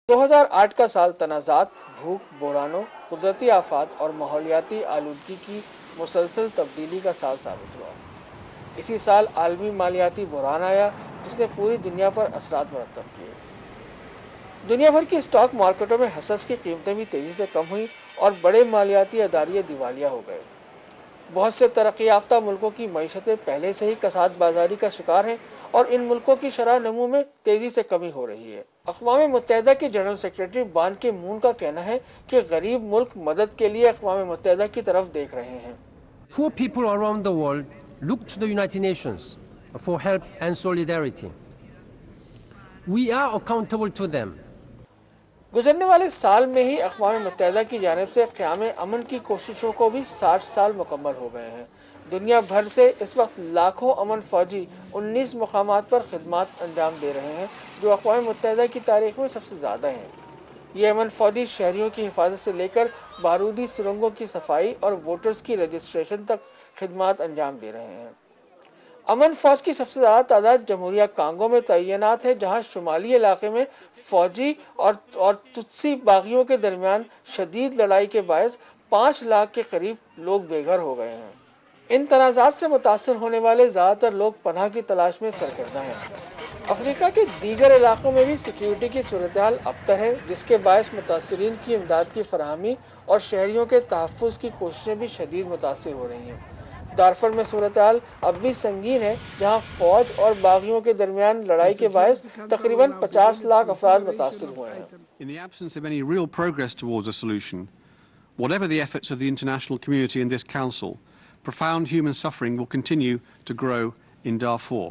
2008 کا سال تنازعات، بھوک، بحرانوں، قدرتی آفات اور ماحولیاتی آلودگی کی مسلسل تبدیلی کا سال ثابت ہوا۔ اسی سال عالمی مالیاتی بحران آیا جس نے پوری دنیا پر اثرات مرتب کیے۔ دنیا بھر کی اسٹاک مارکیٹوں میں حصص کی قیمتیں بھی تیزی سے کم ہوئیں اور بڑے مالیاتی ادارے دیوالیہ ہو گئے۔ بہت سے ترقی یافتہ ملکوں کی معیشتیں پہلے سے ہی کساد بازاری کا شکار ہیں اور ان ملکوں کی شرح نمو میں تیزی سے کمی ہو رہی ہے۔ اقوام متحدہ کی جنرل سیکرٹری بان کی مون کا کہنا ہے کہ غریب ملک مدد کے لیے اقوام متحدہ کی طرف دیکھ رہے ہیں۔ Poor people around the world look to the United Nations for help and solidarity. We are accountable to them. گزرنے والے سال میں ہی اقوام متحدہ کی جانب سے قیام امن کی کوششوں کو بھی 60 سال مکمل ہو گئے ہیں۔ دنیا بھر سے اس وقت لاکھوں امن فوجی 19 مقامات پر خدمات انجام دے رہے ہیں جو اقوام متحدہ کی تاریخ میں سب سے زیادہ ہیں۔ یہ امن فوجی شہریوں کی حفاظت سے لے کر بارودی سرنگوں کی صفائی اور ووٹرز کی رجسٹریشن تک خدمات انجام دے رہے ہیں۔ امن فوج کی سب سے زیادہ تعداد جمہوریہ کانگو میں تعینات ہے جہاں شمالی علاقے میں فوجی اور تتسی باغیوں کے درمیان شدید لڑائی کے باعث 5 لاکھ کے قریب لوگ بے گھر ہو گئے ہیں۔ ان تنازعات سے متاثر ہونے والے زیادہ تر لوگ پناہ کی تلاش میں سرگرداں ہیں۔ افریقہ کے دیگر علاقوں میں بھی سیکیورٹی کی صورتحال ابتر ہے جس کے باعث متاثرین کی امداد کی فراہمی اور شہریوں کے تحفظ کی کوششیں بھی شدید متاثر ہو رہی ہیں۔ دارفر میں صورتحال اب بھی سنگین ہے جہاں فوج اور باغیوں کے درمیان لڑائی کے باعث تقریباً 50 لاکھ افراد متاثر ہوئے ہیں۔ In the absence of any real progress towards a solution, whatever the efforts of the international community in this council, profound human suffering will continue to grow in Darfur.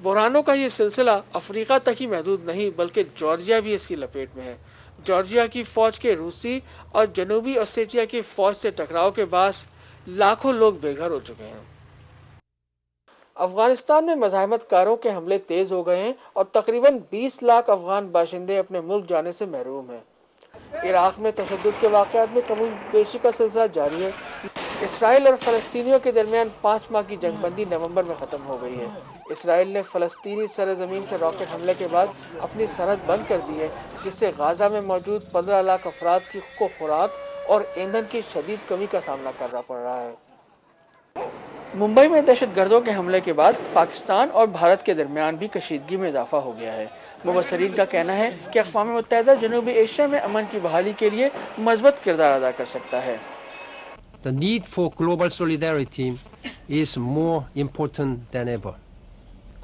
بحرانوں کا یہ سلسلہ افریقہ تک ہی محدود نہیں بلکہ جارجیا بھی اس کی لپیٹ میں ہے۔ جارجیا کی فوج کے روسی اور جنوبی اوسیٹیا کی فوج سے ٹکراؤ کے باعث لاکھوں لوگ بے گھر ہو چکے ہیں۔ افغانستان میں مزاحمت کاروں کے حملے تیز ہو گئے ہیں اور تقریباً 20 لاکھ افغان باشندے اپنے ملک جانے سے محروم ہیں۔ عراق میں تشدد کے واقعات میں کمی بیشی کا سلسلہ جاری ہے۔ اسرائیل اور فلسطینیوں کے درمیان 5 ماہ کی جنگ بندی نومبر میں ختم ہو گئی ہے۔ اسرائیل نے فلسطینی سرزمین سے راکٹ حملے کے بعد اپنی سرحد بند کر دی ہے جس سے غازہ میں موجود 15 لاکھ افراد کو خوراک اور ایندھن کی شدید کمی کا سامنا کرنا پڑ رہا ہے۔ ممبئی میں دہشت گردوں کے حملے کے بعد پاکستان اور بھارت کے درمیان بھی کشیدگی میں اضافہ ہو گیا ہے۔ مبصرین کا کہنا ہے کہ اقوام متحدہ جنوبی ایشیا میں امن کی بحالی کے لیے مثبت کردار ادا کر سکتا ہے۔ The need for global solidarity is more important than ever.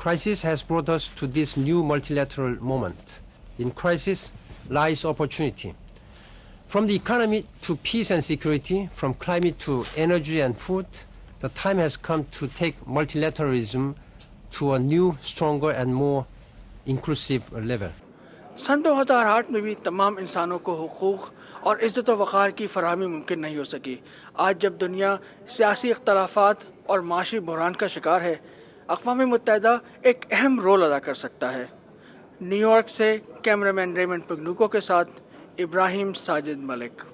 Crisis has brought us to this new multilateral moment. In crisis lies opportunity. From the economy to peace and security, from climate to energy and food, the time has come to take multilateralism to a new, stronger and more inclusive level. سن 2008 میں بھی تمام انسانوں کو حقوق اور عزت و وقار کی فراہمی ممکن نہیں ہو سکی۔ آج جب دنیا سیاسی اختلافات اور معاشی بحران کا شکار ہے، اقوام متحدہ ایک اہم رول ادا کر سکتا ہے۔ نیو یارک سے کیمرہ مین ریمنڈ پگنوکو کے ساتھ ابراہیم ساجد ملک۔